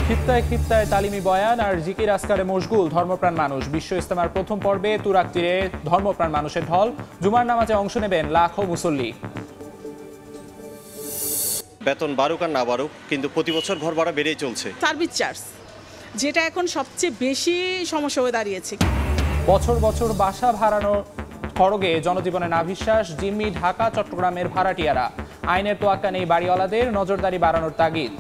খিত্তায় খিত্তায় তালিমি বয়ান আর জিকির আসকারে মশগুল ধর্মপ্রাণ মানুষ। বিশ্ব ইজতেমার প্রথম পর্বে তুরাগ তীরে ধর্মপ্রাণ মানুষের ঢল। জুমার নামাজে অংশ নেবেন লাখো মুসল্লি। বেতন বাড়ুক আর না বাড়ুক, কিন্তু প্রতি বছর ঘর ভাড়া বেড়েই চলছে। সার্ভিস চার্জ যেটা এখন সবচেয়ে বেশি সমস্যা হয়ে দাঁড়িয়েছে। বছর বছর বাসা ভাড়ানোর খড়গে জনজীবনে নাভিশ্বাস। জিম্মি, ঢাকা, চট্টগ্রামের ভাড়াটিয়ারা। আইনের তোয়াক্কা নেই বাড়িওয়ালাদের, নজরদারি বাড়ানোর তাগিদ।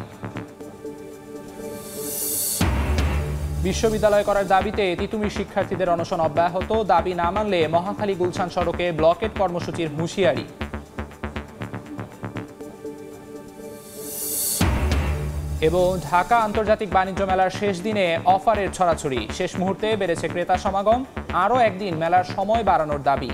বিশ্ববিদ্যালয় করার দাবিতে তিতুমির শিক্ষার্থীদের অনশন অব্যাহত। দাবি না মানলে মহাখালী গুলশান সড়কে ব্লকেট কর্মসূচির হুঁশিয়ারি। এবং ঢাকা আন্তর্জাতিক বাণিজ্য মেলার শেষ দিনে অফারের ছড়াছড়ি। শেষ মুহূর্তে বেড়েছে ক্রেতা সমাগম। আরও একদিন মেলার সময় বাড়ানোর দাবি।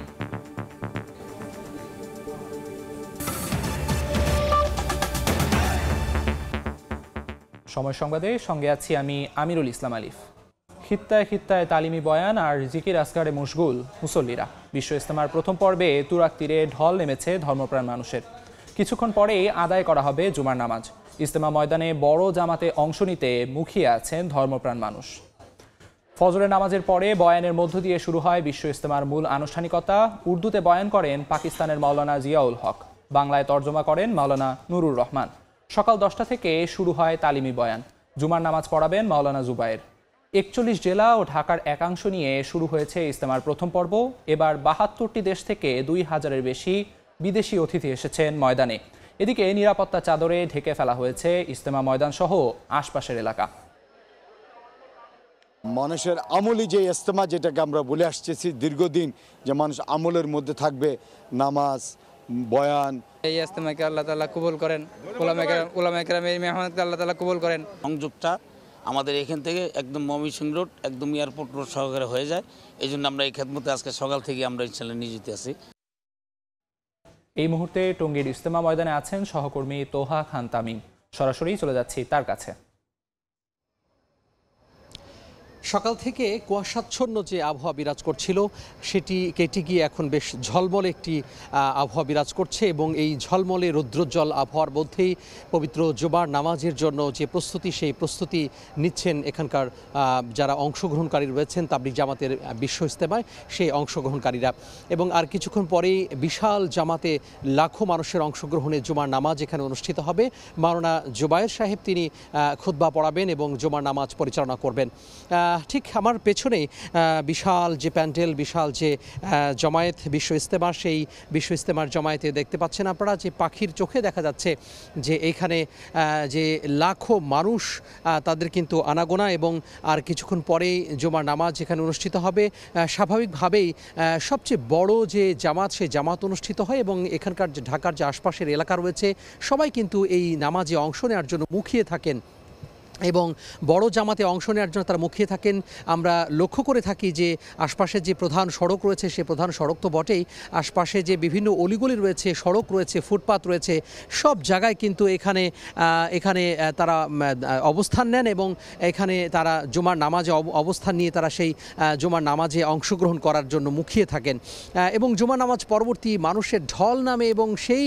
সময় সংবাদে সঙ্গে আছি আমি আমিরুল ইসলাম আলিফ। খিত্তায় খিত্তায় তালিমি বয়ান আর জিকির আসকারে মশগুল মুসল্লিরা। বিশ্ব ইজতেমার প্রথম পর্বে তুরাগ তীরে ঢল নেমেছে ধর্মপ্রাণ মানুষের। কিছুক্ষণ পরেই আদায় করা হবে জুমার নামাজ। ইজতেমা ময়দানে বড় জামাতে অংশ নিতে মুখিয়ে আছেন ধর্মপ্রাণ মানুষ। ফজরের নামাজের পরে বয়ানের মধ্য দিয়ে শুরু হয় বিশ্ব ইজতেমার মূল আনুষ্ঠানিকতা। উর্দুতে বয়ান করেন পাকিস্তানের মাওলানা জিয়াউল হক, বাংলায় তর্জমা করেন মাওলানা নুরুর রহমান। সকাল 10টা থেকে শুরু হয় তালিমি বয়ান। জুমার নামাজ পড়াবেন মাওলানা জুবায়ের। 41 জেলা ও ঢাকার একাংশ নিয়ে শুরু হয়েছে ইজতেমার প্রথম পর্ব। এবার 72টি দেশ থেকে 2000-এর বেশি বিদেশি অতিথি এসেছেন ময়দানে। এদিকে নিরাপত্তা চাদরে ঢেকে ফেলা হয়েছে ইজতেমা ময়দান সহ আশপাশের এলাকা। মানুষের আমলি যে ইজতেমা, যেটাকে আমরা বলে আসতেছি দীর্ঘদিন, যে মানুষ আমলের মধ্যে থাকবে, নামাজ, বয়ান। এই ইজতেমাকে আল্লাহ তাআলা কবুল করেন, উলামায়ে কেরাম এই মেহমানকে আল্লাহ তাআলা কবুল করেন। সংযোগটা আমাদের এখান থেকে একদম ময়মনসিংহ রোড, একদম এয়ারপোর্ট রোড সহকারে হয়ে যায়। এই জন্য আমরা এই খেদমতে আজকে সকাল থেকে আমরা ইনশাআল্লাহ নিয়োজিত আছি। এই মুহূর্তে টঙ্গীর ইজতেমা ময়দানে আছেন সহকর্মী তোহা খান তামিম। সরাসরি চলে যাচ্ছি তার কাছে। সকাল থেকে কুয়াশাচ্ছন্ন যে আবহাওয়া বিরাজ করছিল সেটি কেটে গিয়ে এখন বেশ ঝলমলে একটি আবহাওয়া বিরাজ করছে এবং এই ঝলমলে রৌদ্রোজ্জ্বল আবহাওয়ার মধ্যেই পবিত্র জুমার নামাজের জন্য যে প্রস্তুতি, সেই প্রস্তুতি নিচ্ছেন এখানকার যারা অংশগ্রহণকারী রয়েছেন তাবলিগ জামাতের বিশ্ব ইজতেমায় সেই অংশগ্রহণকারীরা। এবং আর কিছুক্ষণ পরেই বিশাল জামাতে লাখো মানুষের অংশগ্রহণে জুমার নামাজ এখানে অনুষ্ঠিত হবে। মাওলানা জুবায়ের সাহেব তিনি খুতবা পড়াবেন এবং জুমার নামাজ পরিচালনা করবেন। ঠিক আমার পেছনেই বিশাল যে প্যান্ডেল, বিশাল যে জমায়েত বিশ্ব ইজতেমা, সেই বিশ্ব ইজতেমার জমায়েতে দেখতে পাচ্ছেন আপনারা যে পাখির চোখে দেখা যাচ্ছে যে এইখানে যে লাখো মানুষ তাদের কিন্তু আনাগোনা। এবং আর কিছুক্ষণ পরেই জুমার নামাজ এখানে অনুষ্ঠিত হবে। স্বাভাবিকভাবেই সবচেয়ে বড় যে জামাত, সেই জামাত অনুষ্ঠিত হয় এবং এখানকার যে ঢাকার যে আশপাশের এলাকা রয়েছে সবাই কিন্তু এই নামাজে অংশ নেওয়ার জন্য মুখিয়ে থাকেন এবং বড় জামাতে অংশ নেওয়ার জন্য তারা মুখিয়ে থাকেন। আমরা লক্ষ্য করে থাকি যে আশপাশে যে প্রধান সড়ক রয়েছে, সে প্রধান সড়ক তো বটেই, আশপাশে যে বিভিন্ন অলিগলি রয়েছে, সড়ক রয়েছে, ফুটপাত রয়েছে, সব জায়গায় কিন্তু এখানে তারা অবস্থান নেন এবং এখানে তারা জুমার নামাজে অবস্থান নিয়ে তারা সেই জুমার নামাজে অংশগ্রহণ করার জন্য মুখিয়ে থাকেন। এবং জুমার নামাজ পরবর্তী মানুষের ঢল নামে এবং সেই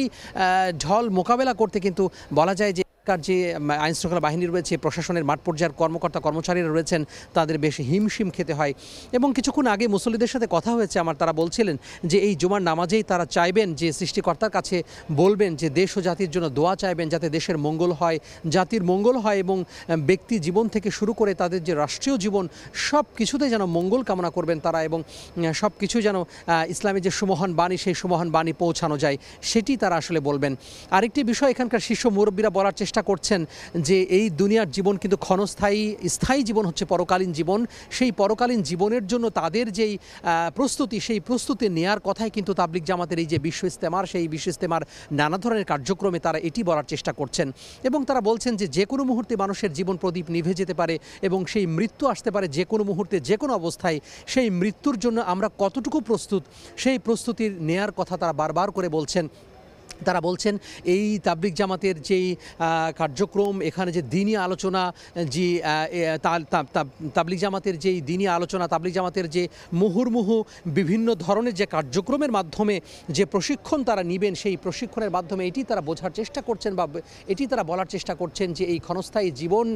ঢল মোকাবেলা করতে কিন্তু বলা যায় যে যে আইনশৃঙ্খলা বাহিনী রয়েছে, প্রশাসনের মাঠ পর্যায়ের কর্মকর্তা কর্মচারীরা রয়েছেন, তাদের বেশ হিমশিম খেতে হয়। এবং কিছুক্ষণ আগে মুসল্লিদের সাথে কথা হয়েছে আমার, তারা বলছিলেন যে এই জুমার নামাজেই তারা চাইবেন যে সৃষ্টিকর্তার কাছে বলবেন যে দেশ ও জাতির জন্য দোয়া চাইবেন, যাতে দেশের মঙ্গল হয়, জাতির মঙ্গল হয় এবং ব্যক্তি জীবন থেকে শুরু করে তাদের যে রাষ্ট্রীয় জীবন সব কিছুতে যেন মঙ্গল কামনা করবেন তারা, এবং সব কিছু যেন ইসলামের যে সুমহান বাণী, সেই সুমহান বাণী পৌঁছানো যায়, সেটি তারা আসলে বলবেন। আরেকটি বিষয় এখানকার শীর্ষ মুরব্বীরা বলার চেষ্টা করছেন যে এই দুনিয়ার জীবন কিন্তু ক্ষণস্থায়ী, স্থায়ী জীবন হচ্ছে পরকালীন জীবন। সেই পরকালীন জীবনের জন্য তাদের যেই প্রস্তুতি, সেই প্রস্তুতি নেয়ার কথাই কিন্তু তাবলিগ জামাতের এই যে বিশ্ব ইজতেমার, সেই বিশ্ব ইজতেমার নানা ধরনের কার্যক্রমে তারা এটি বলার চেষ্টা করছেন। এবং তারা বলছেন যে কোনো মুহূর্তে মানুষের জীবন প্রদীপ নিভে যেতে পারে এবং সেই মৃত্যু আসতে পারে যে কোনো মুহূর্তে, যে কোনো অবস্থায়। সেই মৃত্যুর জন্য আমরা কতটুকু প্রস্তুত, সেই প্রস্তুতির নেয়ার কথা তারা বারবার করে বলছেন। তারা বলছেন এই তাবলিগ জামাতের যেই কার্যক্রম, এখানে যে দিনী আলোচনা, যে তাবলিগ জামাতের যেই দিনী আলোচনা, তাবলিগ জামাতের যে মুহুর্মুহু বিভিন্ন ধরনের যে কার্যক্রমের মাধ্যমে যে প্রশিক্ষণ তারা নেবেন, সেই প্রশিক্ষণের মাধ্যমে এটি তারা বোঝার চেষ্টা করছেন বা এটি তারা বলার চেষ্টা করছেন যে এই ক্ষণস্থায়ী জীবন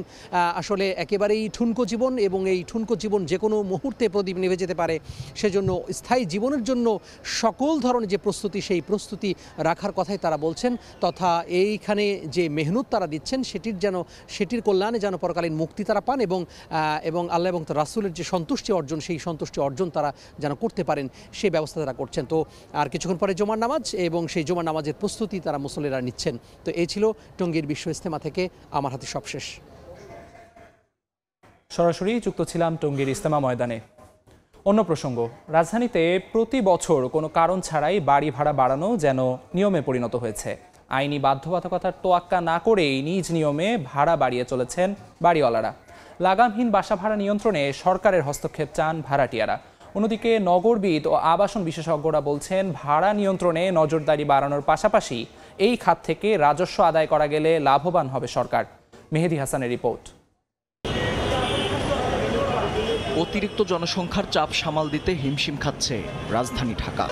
আসলে একেবারেই ঠুনকো জীবন, এবং এই ঠুনকো জীবন যে কোনো মুহূর্তে প্রদীপ নিভে যেতে পারে। সেজন্য স্থায়ী জীবনের জন্য সকল ধরনের যে প্রস্তুতি, সেই প্রস্তুতি রাখার কথাই তারা বলছেন, তথা এইখানে যে মেহনত তারা দিচ্ছেন সেটির কল্যাণে যেন পরকালীন মুক্তি তারা পান, এবং আল্লাহ এবং তার রাসূলের যে সন্তুষ্টি অর্জন, সেই সন্তুষ্টি অর্জন তারা যেন করতে পারেন, সেই ব্যবস্থা তারা করছেন। তো আর কিছুক্ষণ পরে জুমার নামাজ, এবং সেই জুমার নামাজের প্রস্তুতি তারা মুসল্লিরা নিচ্ছেন। তো এই ছিল টঙ্গীর বিশ্ব ইজতেমা থেকে আমার হাতে সবশেষ। সরাসরি যুক্ত ছিলাম টঙ্গীর ইজতেমা ময়দানে। অন্য প্রসঙ্গ, রাজধানীতে প্রতি বছর কোনো কারণ ছাড়াই বাড়ি ভাড়া বাড়ানো যেন নিয়মে পরিণত হয়েছে। আইনি বাধ্যবাধকতার তোয়াক্কা না করেই নিজ নিয়মে ভাড়া বাড়িয়ে চলেছেন বাড়িওয়ালারা। লাগামহীন বাসা ভাড়া নিয়ন্ত্রণে সরকারের হস্তক্ষেপ চান ভাড়াটিয়ারা। অন্যদিকে নগরবিদ ও আবাসন বিশেষজ্ঞরা বলছেন, ভাড়া নিয়ন্ত্রণে নজরদারি বাড়ানোর পাশাপাশি এই খাত থেকে রাজস্ব আদায় করা গেলে লাভবান হবে সরকার। মেহেদি হাসানের রিপোর্ট। অতিরিক্ত জনসংখ্যার চাপ সামাল দিতে হিমশিম খাচ্ছে রাজধানী ঢাকা।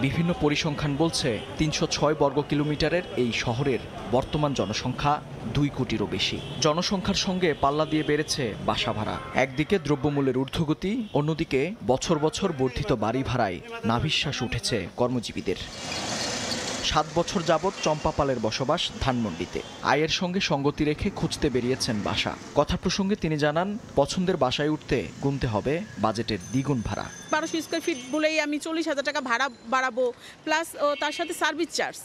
বিভিন্ন পরিসংখ্যান বলছে ৩০৬ বর্গ কিলোমিটারের এই শহরের বর্তমান জনসংখ্যা ২ কোটিরও বেশি। জনসংখ্যার সঙ্গে পাল্লা দিয়ে বেড়েছে বাসা ভাড়া। একদিকে দ্রব্যমূল্যের ঊর্ধ্বগতি, অন্যদিকে বছর বছর বর্ধিত বাড়ি ভাড়ায় নাভিশ্বাস উঠেছে কর্মজীবীদের। ৭ বছর যাবৎ চম্পাপালের বসবাস ধানমন্ডিতে। আয়ের সঙ্গে সঙ্গতি রেখে খুঁজতে বেরিয়েছেন বাসা। কথা প্রসঙ্গে তিনি জানান, পছন্দের বাসায় উঠতে গুনতে হবে বাজেটের দ্বিগুণ ভাড়া। 1200 স্কয়ার ফিট বলেই আমি 40,000 টাকা ভাড়া বাড়াবো, প্লাস তার সাথে সার্ভিস চার্জ,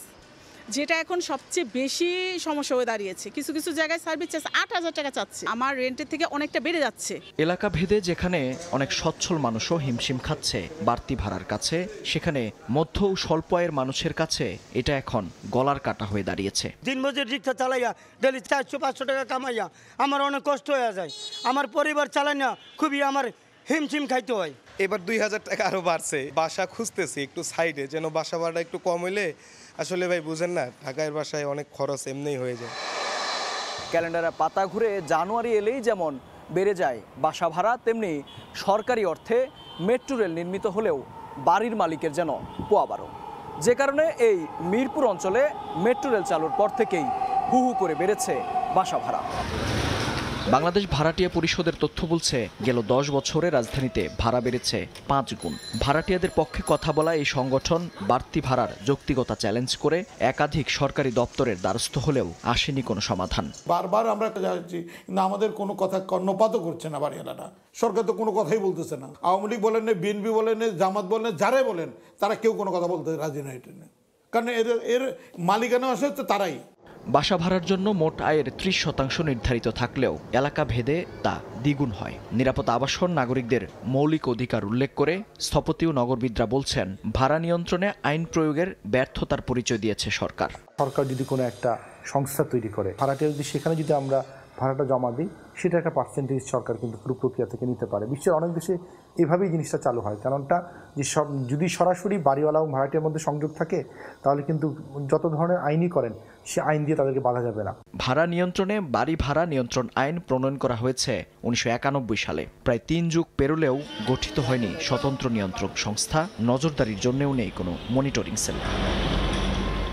যেটা এখন সবচেয়ে বেশি সমস্যা হয়ে দাঁড়িয়েছে। কিছু কিছু জায়গায় সার্ভিস চার্জ 8,000 টাকা চাচ্ছে। আমার রেন্টের থেকে অনেকটা বেড়ে যাচ্ছে। এলাকা ভেদে যেখানে অনেক সচ্ছল মানুষও হিমশিম খাচ্ছে বাড়তি ভাড়ার কাছে, সেখানে মধ্য ও স্বল্প আয়ের মানুষের কাছে এটা এখন গলার কাটা হয়ে দাঁড়িয়েছে। দিন মজুর রিক্সা চালাইয়া ডেলি 400-500 টাকা কামাইয়া আমার অনেক কষ্ট হয়ে যায়। আমার পরিবার চালাই না, খুবই আমার হিমশিম খাইতে হয়। এবার 2000 টাকা আরও বাড়ছে। বাসা খুঁজতেছি একটু সাইডে, যেন বাসা ভাড়া একটু কম হইলে, আসলে ভাই বুঝেন না, ঢাকার বাসায় অনেক খরচ এমনিই হয়ে যায়। ক্যালেন্ডারের পাতা ঘুরে জানুয়ারি এলেই যেমন বেড়ে যায় বাসা ভাড়া, তেমনি সরকারি অর্থে মেট্রো রেল নির্মিত হলেও বাড়ির মালিকের যেন পোয়াবারো। যে কারণে এই মিরপুর অঞ্চলে মেট্রো রেল চালুর পর থেকেই হু হু করে বেড়েছে বাসা ভাড়া। বাংলাদেশ ভাড়াটিয়া পরিষদের তথ্য বলছে, গেল 10 বছরে রাজধানীতে ভাড়া বেড়েছে 5 গুণ। ভাড়াটিয়াদের পক্ষে কথা বলা এই সংগঠন বাড়তি ভাড়ার যৌক্তিকতা চ্যালেঞ্জ করে একাধিক সরকারি দপ্তরের দ্বারস্থ হলেও আসেনি কোনো সমাধান। বারবার আমরা যাচ্ছি, কিন্তু আমাদের কোনো কথা কর্ণপাতও করছে না বাড়িওয়ালারা। সরকার তো কোনো কথাই বলতেছে না। আওয়ামী লীগ বলেন, বিএনপি বলেন, জামাত বলেন, যারাই বলেন, তারা কেউ কোনো কথা বলতে রাজি নয়। কারণ এর মালিকানা আসে হচ্ছে তারাই। বাসা ভাড়ার জন্য মোট আয়ের 30% নির্ধারিত থাকলেও এলাকা ভেদে তা দ্বিগুণ হয়। নিরাপদ আবাসন নাগরিকদের মৌলিক অধিকার উল্লেখ করে স্থপতি ও নগরবিদরা বলছেন, ভাড়া নিয়ন্ত্রণে আইন প্রয়োগের ব্যর্থতার পরিচয় দিয়েছে সরকার। সরকার যদি কোনো একটা সংস্থা তৈরি করে, ভাড়াটিয়া যদি সেখানে যদি আমরা ভাড়াটা জমা দিই, সেটা একটা পার্সেন্টেজ সরকার কিন্তু পুরো প্রক্রিয়া থেকে নিতে পারে। বিশ্বের অনেক দেশে এভাবেই জিনিসটা চালু হয়। কারণটা যে যদি সরাসরি বাড়িওয়ালা এবং ভাড়াটিয়ার মধ্যে সংযোগ থাকে, তাহলে কিন্তু যত ধরনের আইনই করেন, সে আইন দিয়ে তাদেরকে বাধা যাবে না। ভাড়া নিয়ন্ত্রণে বাড়ি ভাড়া নিয়ন্ত্রণ আইন প্রণয়ন করা হয়েছে 1991 সালে। প্রায় 3 যুগ পেরোলেও গঠিত হয়নি স্বতন্ত্র নিয়ন্ত্রক সংস্থা। নজরদারির জন্যও নেই কোনো মনিটরিং সেল।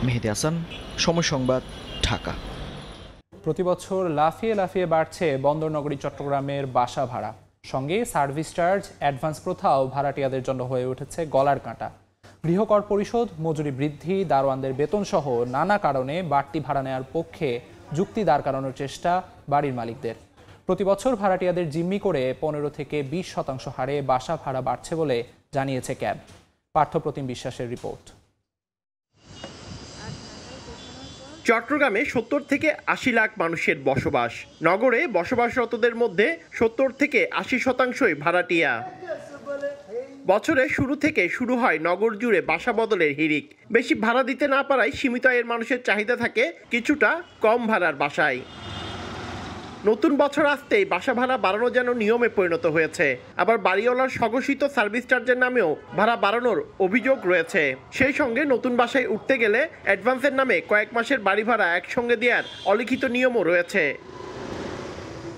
মেহেদি হাসান, সময় সংবাদ, ঢাকা। প্রতি বছর লাফিয়ে লাফিয়ে বাড়ছে বন্দরনগরী চট্টগ্রামের বাসা ভাড়া। সঙ্গে সার্ভিস চার্জ, অ্যাডভান্স প্রথাও ভাড়াটিয়াদের জন্য হয়ে উঠেছে গলার কাঁটা। গৃহকর পরিশোধ, মজুরি বৃদ্ধি, দারোয়ানদের বেতন সহ নানা কারণে বাড়তি ভাড়া নেওয়ার পক্ষে যুক্তি দাঁড় করানোর চেষ্টা বাড়ির মালিকদের। প্রতি বছর ভাড়াটিয়াদের জিম্মি করে 15 থেকে 20% হারে বাসা ভাড়া বাড়ছে বলে জানিয়েছে ক্যাব। পার্থপ্রতিম বিশ্বাসের রিপোর্ট। চট্টগ্রামে 70 থেকে 80 লাখ মানুষের বসবাস। নগরে বসবাসরতদের মধ্যে 70 থেকে 80% ভাড়াটিয়া। বছরের শুরু থেকে শুরু হয় নগর জুড়ে বাসা বদলের হিড়িক। বেশি ভাড়া দিতে না পারায় সীমিত আয়ের মানুষের চাহিদা থাকে কিছুটা কম ভাড়ার বাসায়। নতুন বছর আসতেই বাসা ভাড়া বাড়ানো যেন নিয়মে পরিণত হয়েছে। আবার বাড়িওয়ালার স্বঘোষিত সার্ভিস চার্জের নামেও ভাড়া বাড়ানোর অভিযোগ রয়েছে। সেই সঙ্গে নতুন বাসায় উঠতে গেলে অ্যাডভান্সের নামে কয়েক মাসের বাড়ি ভাড়া একসঙ্গে দেওয়ার অলিখিত নিয়মও রয়েছে।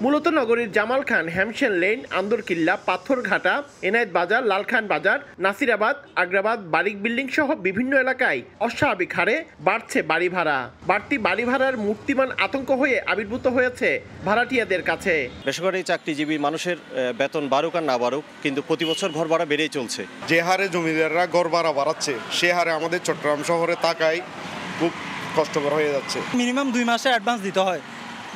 মূলত নগরীর জামাল খান, হ্যামশেন লেন, আন্দরকিল্লা, পাথরঘাটা, এনায়েত বাজার, লালখান বাজার, নাসিরাবাদ, আগ্রাবাদ, বারিক বিল্ডিং সহ বিভিন্ন এলাকায় অস্বাভাবিক হারে বাড়ছে বাড়ি ভাড়া। বাড়তি বাড়ি ভাড়ার মূর্তিমান আতঙ্ক হয়ে আবির্ভূত হয়েছে ভাড়াটিয়াদের কাছে। বেসরকারি চাকরিজীবী মানুষের বেতন বাড়ুক আর না বাড়ুক, কিন্তু প্রতি বছর ঘর ভাড়া বেড়েই চলছে। যে হারে জমিদাররা ঘর ভাড়া বাড়াচ্ছে, সে হারে আমাদের চট্টগ্রাম শহরে থাকায় খুব কষ্টকর হয়ে যাচ্ছে। মিনিমাম 2 মাসে অ্যাডভান্স দিতে হয়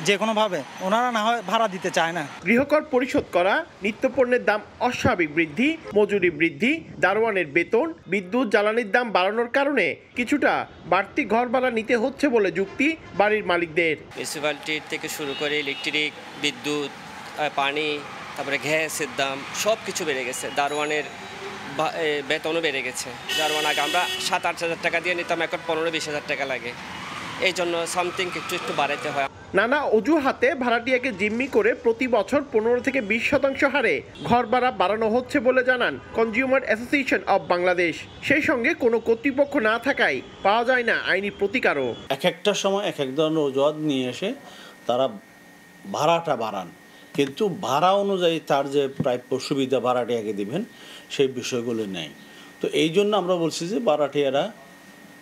যে কোনোভাবে, ওনারা না হয় ভাড়া দিতে চায় না। গৃহকর পরিশোধ করা, নিত্যপণ্যের দাম অস্বাভাবিক বৃদ্ধি, মজুরি বৃদ্ধি, দারোয়ানের বেতন, বিদ্যুৎ জ্বালানির দাম বাড়ানোর কারণে কিছুটা বাড়তি ঘর ভাড়া নিতে হচ্ছে বলে যুক্তি বাড়ির মালিকদের। মিউনিসিপ্যালিটির থেকে শুরু করে ইলেকট্রিক, বিদ্যুৎ, পানি, তারপরে গ্যাসের দাম সব কিছু বেড়ে গেছে। দারোয়ানের বেতনও বেড়ে গেছে। দারোয়ান আগে আমরা 7-8 হাজার টাকা দিয়ে নিতাম, এখন 15-20 হাজার টাকা লাগে। এই জন্য সামথিং একটু বাড়াইতে হয়। নানা অজুহাতে ভাড়াটিয়াকে জিম্মি করে প্রতি বছর 15 থেকে 20% হারে ঘর ভাড়া বাড়ানো হচ্ছে বলে জানান কনজিউমার অ্যাসোসিয়েশন অব বাংলাদেশ। সেই সঙ্গে কোনো কর্তৃপক্ষ না থাকায় পাওয়া যায় না আইনি প্রতিকারও। এক একটা সময় এক এক ধরনের অজুহাত নিয়ে এসে তারা ভাড়াটা বাড়ান, কিন্তু ভাড়া অনুযায়ী তার যে প্রাপ্য সুবিধা ভাড়াটিয়াকে দিবেন সেই বিষয়গুলো নেই। তো এই জন্য আমরা বলছি যে ভাড়াটিয়ারা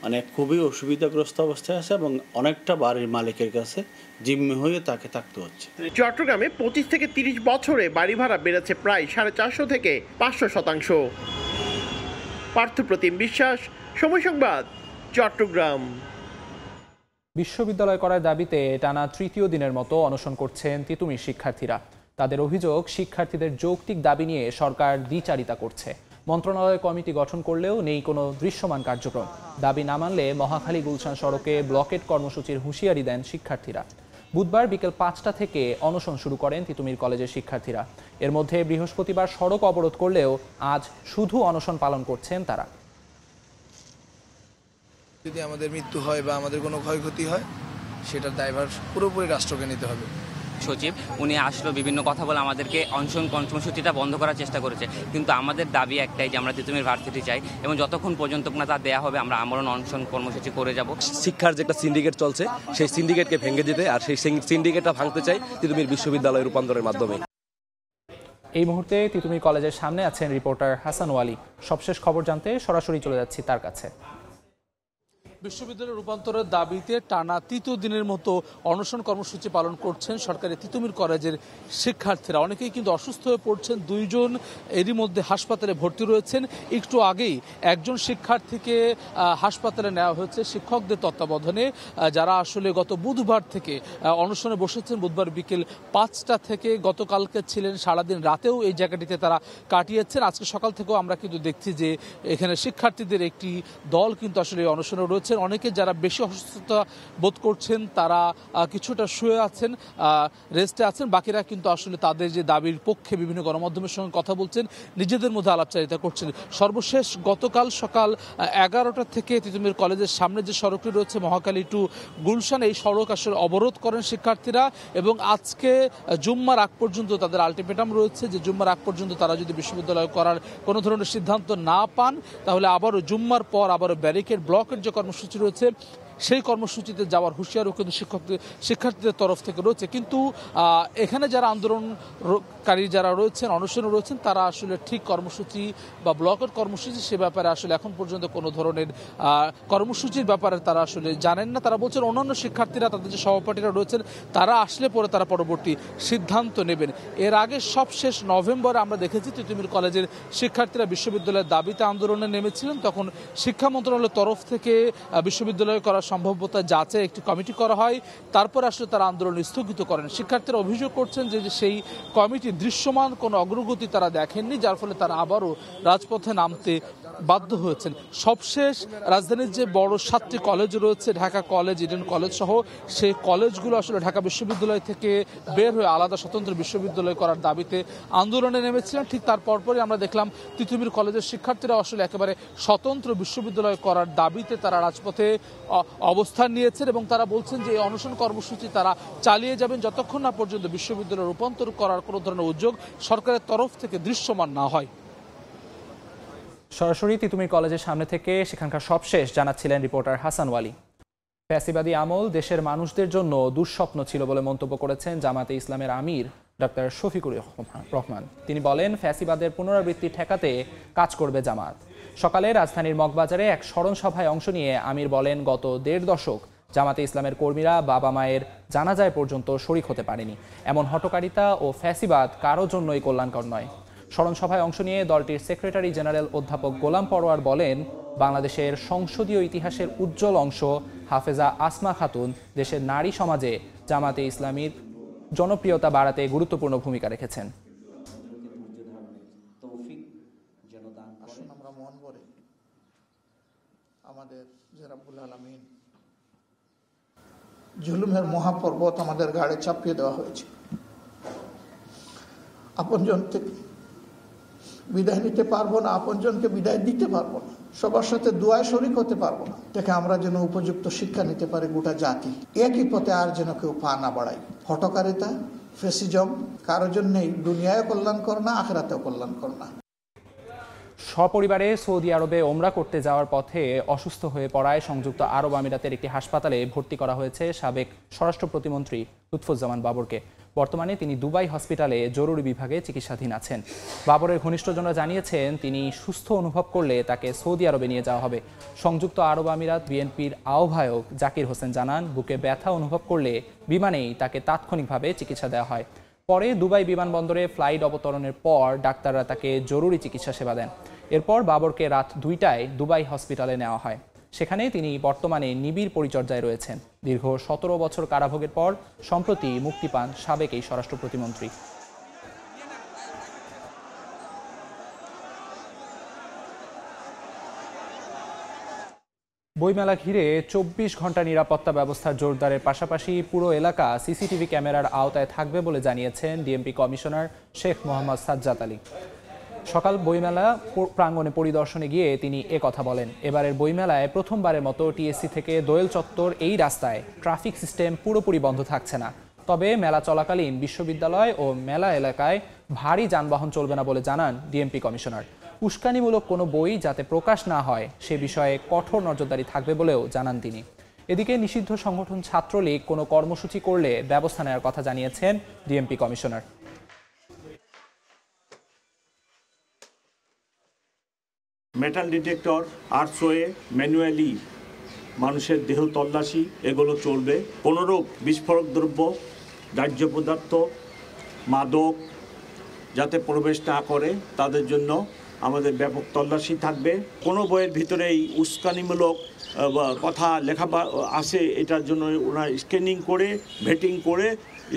মানে খুবই অসুবিধাগ্রস্ত অবস্থায় আছে এবং অনেকটা বাড়ির মালিকের কাছে জিম্মি হয়ে তাকে থাকতে হচ্ছে। চট্টগ্রামে 25 থেকে 30 বছরে বাড়ি ভাড়া বেড়েছে প্রায় 450 থেকে 500%। পার্থপ্রতিম বিশ্বাস, সময় সংবাদ, চট্টগ্রাম। বিশ্ববিদ্যালয় করার দাবিতে টানা তৃতীয় দিনের মতো অনশন করছেন তিতুমির শিক্ষার্থীরা। তাদের অভিযোগ, শিক্ষার্থীদের যৌক্তিক দাবি নিয়ে সরকার দ্বিচারিতা করছে। মন্ত্রণালয় কমিটি গঠন করলেও নেই কোনো দৃশ্যমান কার্যক্রম। দাবি না মানলে মহাখালী গুলশান সড়কে ব্লকেট কর্মসূচির হুঁশিয়ারি দেন শিক্ষার্থীরা। বুধবার বিকেল 5টা থেকে অনশন শুরু করেন তিতুমির কলেজের শিক্ষার্থীরা। এর মধ্যে বৃহস্পতিবার সড়ক অবরোধ করলেও আজ শুধু অনশন পালন করছেন তারা। যদি আমাদের মৃত্যু হয় বা আমাদের কোনো ক্ষয়ক্ষতি হয়, সেটার দায়ভার পুরোপুরি রাষ্ট্রকে নিতে হবে। সচিব উনি আসলো, বিভিন্ন কথা বলে আমাদেরকে অনশন কর্মসূচিটা বন্ধ করার চেষ্টা করেছে, কিন্তু আমাদের দাবি একটাই যে আমরা তিতুমির ভার্সিটি চাই এবং যতক্ষণ পর্যন্ত না তা দেওয়া হবে আমরা আমরণ অনশন কর্মসূচি করে যাব। শিক্ষার যে একটা সিন্ডিকেট চলছে, সেই সিন্ডিকেটকে ভেঙে দিতে আর সেই সিন্ডিকেটটা ভাঙতে চাই তিতুমির বিশ্ববিদ্যালয় রূপান্তরের মাধ্যমে। এই মুহূর্তে তিতুমির কলেজের সামনে আছেন রিপোর্টার হাসান ওয়ালি। সবশেষ খবর জানতে সরাসরি চলে যাচ্ছি তার কাছে। বিশ্ববিদ্যালয় রূপান্তরের দাবিতে টানা তৃতীয় দিনের মতো অনশন কর্মসূচি পালন করছেন সরকারি তিতুমির কলেজের শিক্ষার্থীরা। অনেকেই কিন্তু অসুস্থ হয়ে পড়ছেন, 2 জন এরই মধ্যে হাসপাতালে ভর্তি রয়েছেন। একটু আগেই একজন শিক্ষার্থীকে হাসপাতালে নেওয়া হয়েছে শিক্ষকদের তত্ত্বাবধানে, যারা আসলে গত বুধবার থেকে অনশনে বসেছেন। বুধবার বিকেল 5টা থেকে গতকালকে ছিলেন সারাদিন, রাতেও এই জায়গাটিতে তারা কাটিয়েছেন। আজকে সকাল থেকেও আমরা কিন্তু দেখছি যে এখানে শিক্ষার্থীদের একটি দল কিন্তু আসলে অনশনে রয়েছে। অনেকে যারা বেশি অসুস্থতা বোধ করছেন তারা কিছুটা শুয়ে আছেন, রেস্টে আছেন। বাকিরা কিন্তু আসলে তাদের যে দাবির পক্ষে বিভিন্ন গণমাধ্যমের সঙ্গে কথা বলছেন, নিজেদের মধ্যে আলাপচারিতা করছেন। সর্বশেষ গতকাল সকাল 11টা থেকে তিতুমির কলেজের সামনে যে সড়কটি রয়েছে মহাখালী টু গুলশান, এই সড়ক আসলে অবরোধ করেন শিক্ষার্থীরা এবং আজকে জুম্মার আগ পর্যন্ত তাদের আলটিমেটাম রয়েছে যে জুম্মার আগ পর্যন্ত তারা যদি বিশ্ববিদ্যালয় করার কোনো ধরনের সিদ্ধান্ত না পান তাহলে আবারও জুম্মার পর আবারও ব্যারিকেড ব্লকের যে কর্মসূচি রয়েছে সেই কর্মসূচিতে যাওয়ার হুঁশিয়ারও কিন্তু শিক্ষার্থীদের তরফ থেকে রয়েছে। কিন্তু এখানে যারা আন্দোলনকারী যারা রয়েছেন, অনশনে রয়েছেন, তারা আসলে ঠিক কর্মসূচি বা ব্লকের কর্মসূচি সে ব্যাপারে আসলে এখন পর্যন্ত কোনো ধরনের কর্মসূচির ব্যাপারে তারা আসলে জানেন না। তারা বলছেন অন্যান্য শিক্ষার্থীরা, তাদের যে সহপাঠীরা রয়েছেন, তারা আসলে পরে তারা পরবর্তী সিদ্ধান্ত নেবেন। এর আগে সবশেষ নভেম্বরে আমরা দেখেছি তিতুমির কলেজের শিক্ষার্থীরা বিশ্ববিদ্যালয়ের দাবিতে আন্দোলনে নেমেছিলেন। তখন শিক্ষা মন্ত্রণালয়ের তরফ থেকে বিশ্ববিদ্যালয় করার সম্ভাব্যতা যাচাই একটি কমিটি করা হয়, তারপর আসলে তারা আন্দোলন স্থগিত করেন। শিক্ষার্থীরা অভিযোগ করছেন যে সেই কমিটি দৃশ্যমান কোনো অগ্রগতি তারা দেখেননি, যার ফলে তারা আবারও রাজপথে নামতে বাধ্য হয়েছেন। সবশেষ রাজধানীর যে বড় 7টি কলেজ রয়েছে, ঢাকা কলেজ, ইডেন কলেজ সহ সেই কলেজগুলো আসলে ঢাকা বিশ্ববিদ্যালয় থেকে বের হয়ে আলাদা স্বতন্ত্র বিশ্ববিদ্যালয় করার দাবিতে আন্দোলনে নেমেছিলেন। ঠিক তার পরপরই আমরা দেখলাম তিতুমির কলেজের শিক্ষার্থীরা আসলে একেবারে স্বতন্ত্র বিশ্ববিদ্যালয় করার দাবিতে তারা রাজপথে অবস্থান নিয়েছেন এবং তারা বলছেন যে এই অনশন কর্মসূচি তারা চালিয়ে যাবেন যতক্ষণ না পর্যন্ত বিশ্ববিদ্যালয় রূপান্তর করার কোনো ধরনের উদ্যোগ সরকারের তরফ থেকে দৃশ্যমান না হয়। সরাসরি তিতুমির কলেজের সামনে থেকে সেখানকার সবশেষ জানাচ্ছিলেন রিপোর্টার হাসান ওয়ালি। ফ্যাসিবাদী আমল দেশের মানুষদের জন্য দুঃস্বপ্ন ছিল বলে মন্তব্য করেছেন জামাতে ইসলামের আমির ডক্টর শফিকুর রহমান। তিনি বলেন, ফ্যাসিবাদের পুনরাবৃত্তি ঠেকাতে কাজ করবে জামাত। সকালে রাজধানীর মগবাজারে এক স্মরণ সভায় অংশ নিয়ে আমির বলেন, গত 1.5 দশক জামাতে ইসলামের কর্মীরা বাবা মায়ের জানাজায় পর্যন্ত শরিক হতে পারেনি। এমন হঠকারিতা ও ফ্যাসিবাদ কারো জন্যই কল্যাণকর নয়। স্মরণ সভায় অংশ নিয়ে দলটির সেক্রেটারি জেনারেল অধ্যাপক গোলাম পরোয়ার বলেন, বাংলাদেশের সংসদীয় ইতিহাসের উজ্জ্বল অংশ হাফেজা আসমা খাতুন দেশের নারী সমাজে জামাতে ইসলামীর জনপ্রিয়তা বাড়াতে গুরুত্বপূর্ণ ভূমিকা রেখেছেন। আমাদের যে রাব্বুল আলামিন জুলুমের মহাপর্বত আমাদের গাড়ে চাপিয়ে দেওয়া হয়েছে। আপনজন থেকে বিদায় নিতে পারবো না, আপনজনকে বিদায় দিতে পারবো না, সবার সাথে দোয়ায় শরীক হতে পারবো না। থেকে আমরা যেন উপযুক্ত শিক্ষা নিতে পারি গোটা জাতি, একই পথে আর যেন কেউ পা না বাড়াই। হঠকারিতা, ফেসিজম কারোর জন্যই দুনিয়ায় কল্যাণকর না, আখিরাতেও কল্যাণকর না। সপরিবারে সৌদি আরবে ওমরা করতে যাওয়ার পথে অসুস্থ হয়ে পড়ায় সংযুক্ত আরব আমিরাতের একটি হাসপাতালে ভর্তি করা হয়েছে সাবেক স্বরাষ্ট্র প্রতিমন্ত্রী লুৎফুজ্জামান বাবরকে। বর্তমানে তিনি দুবাই হসপিটালে জরুরি বিভাগে চিকিৎসাধীন আছেন। বাবরের ঘনিষ্ঠজনরা জানিয়েছেন, তিনি সুস্থ অনুভব করলে তাকে সৌদি আরবে নিয়ে যাওয়া হবে। সংযুক্ত আরব আমিরাত বিএনপির আহ্বায়ক জাকির হোসেন জানান, বুকে ব্যথা অনুভব করলে বিমানেই তাকে তাৎক্ষণিকভাবে চিকিৎসা দেওয়া হয়। পরে দুবাই বিমানবন্দরে ফ্লাইট অবতরণের পর ডাক্তাররা তাকে জরুরি চিকিৎসা সেবা দেন। এরপর বাবরকে রাত 2টায় দুবাই হসপিটালে নেওয়া হয়। সেখানে তিনি বর্তমানে নিবিড় পরিচর্যায় রয়েছেন। দীর্ঘ 17 বছর কারাভোগের পর সম্প্রতি মুক্তি পান সাবেক এই স্বরাষ্ট্র প্রতিমন্ত্রী। বইমেলা ঘিরে 24 ঘন্টা নিরাপত্তা ব্যবস্থা জোরদারের পাশাপাশি পুরো এলাকা সিসিটিভি ক্যামেরার আওতায় থাকবে বলে জানিয়েছেন ডিএমপি কমিশনার শেখ মোহাম্মদ সাজ্জাদ আলী। সকাল বইমেলা প্রাঙ্গণে পরিদর্শনে গিয়ে তিনি কথা বলেন। এবারের বইমেলায় প্রথমবারের মতো টিএসসি থেকে দোয়েল চত্বর এই রাস্তায় ট্রাফিক সিস্টেম পুরোপুরি বন্ধ থাকছে না। তবে মেলা চলাকালীন বিশ্ববিদ্যালয় ও মেলা এলাকায় ভারী যানবাহন চলবে না বলে জানান ডিএমপি কমিশনার। উস্কানিমূলক কোনো বই যাতে প্রকাশ না হয় সে বিষয়ে কঠোর নজরদারি থাকবে বলেও জানান তিনি। এদিকে নিষিদ্ধ সংগঠন ছাত্রলীগ কোনো কর্মসূচি করলে ব্যবস্থা নেওয়ার কথা জানিয়েছেন DMP commissioner. Metal detector, archway, manually মানুষের দেহ তল্লাশি এগুলো চলবে। কোনো বিস্ফোরক দ্রব্য, দাহ্য পদার্থ, মাদক যাতে প্রবেশ না করে তাদের জন্য আমাদের ব্যাপক তল্লাশি থাকবে। কোনো বইয়ের ভিতরেই উস্কানিমূলক কথা লেখা আছে, এটার জন্য ওরা স্ক্যানিং করে ভেটিং করে